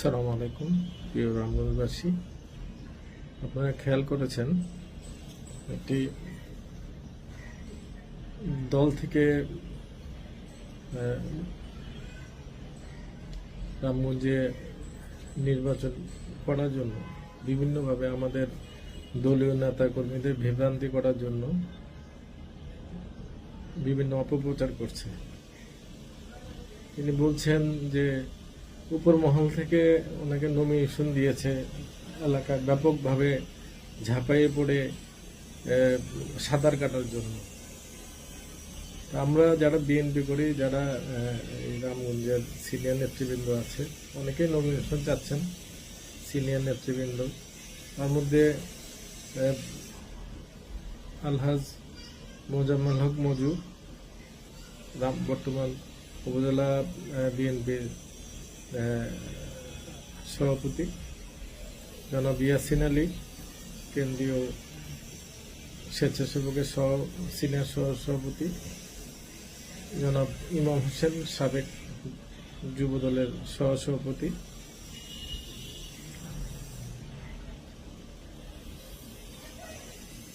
আসসালামু আলাইকুম প্রিয় রামগঞ্জবাসী, আপনারা খেয়াল করেছেন একটি দল থেকে রামগঞ্জে নির্বাচন করার জন্য বিভিন্নভাবে আমাদের দলীয় নেতা কর্মীদের বিভ্রান্তি করার জন্য বিভিন্ন অপপ্রচার করছে। তিনি বলছেন যে উপর মহল থেকে ওনাকে নমিনেশন দিয়েছে, এলাকায় ব্যাপকভাবে ঝাঁপাইয়ে পড়ে সাঁতার কাটার জন্য। আমরা যারা বিএনপি করি, যারা এই রামগঞ্জের সিনিয়র নেতৃবৃন্দ আছে, অনেকেই নমিনেশন চাচ্ছেন সিনিয়র নেতৃবৃন্দ। তার মধ্যে আলহাজ মোজাম্মেল হক মজু, বর্তমান উপজেলা বিএনপির সভাপতি, জনাব ইয়াসিন আলী, কেন্দ্রীয় স্বেচ্ছাসেবকের সিনিয়র সভাপতি, জনাব ইমাম হোসেন, সাবেক যুবদলের সহসভাপতি,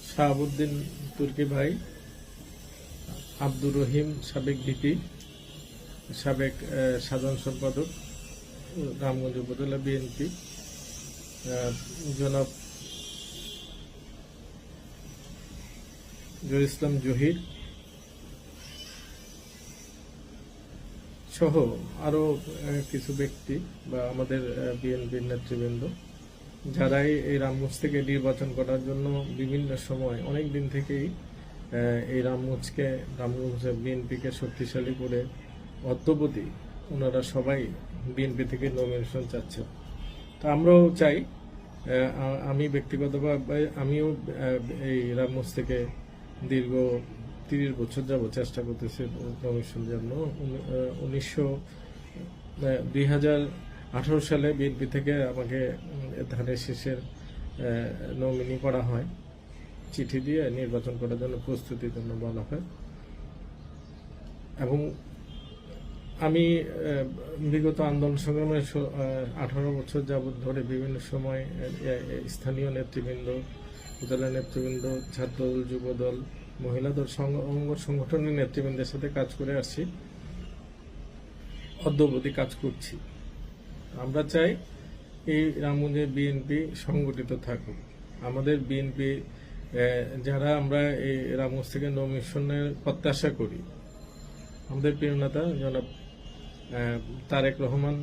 শাহাবুদ্দিন তুর্কি ভাই, আব্দুর রহিম, সাবেক ভিপি, সাবেক সাধারণ সম্পাদক রামগঞ্জ উপজেলা বিএনপি, জনাব জহির ইসলাম জহির সহ আরো কিছু ব্যক্তি বা আমাদের বিএনপির নেতৃবৃন্দ, যারাই এই রামগঞ্জ থেকে নির্বাচন করার জন্য বিভিন্ন সময় অনেক দিন থেকেই এই রামগঞ্জ বিএনপিকে শক্তিশালী করে অদ্যবধি ওনারা সবাই বিএনপি থেকে নমিনেশন চাচ্ছেন। তা আমরাও চাই, আমি ব্যক্তিগতভাবে আমিও এই রামগঞ্জ থেকে দীর্ঘ 30 বছর যাবত চেষ্টা করতেছি নমিনেশন জন্য। 2018 সালে বিএনপি থেকে আমাকে ধানের শীষের নমিনি করা হয়, চিঠি দিয়ে নির্বাচন করার জন্য প্রস্তুতির জন্য বলা হয়। এবং আমি বিগত আন্দোলন সংগ্রামে 18 বছর যাবৎ ধরে বিভিন্ন সময় স্থানীয় নেতৃবৃন্দ, উপজেলা নেতৃবৃন্দ, ছাত্রদল, যুবদল, মহিলা দল, অঙ্গ সংগঠনের নেতৃবৃন্দের সাথে কাজ করে আসছি, অদ্যবধি কাজ করছি। আমরা চাই এই রামগঞ্জে বিএনপি সংগঠিত থাকুক। আমাদের বিএনপি যারা আমরা এই রামগঞ্জ থেকে নমিনেশনের প্রত্যাশা করি, আমাদের প্রিয় নেতা জনাব তারেক রহমান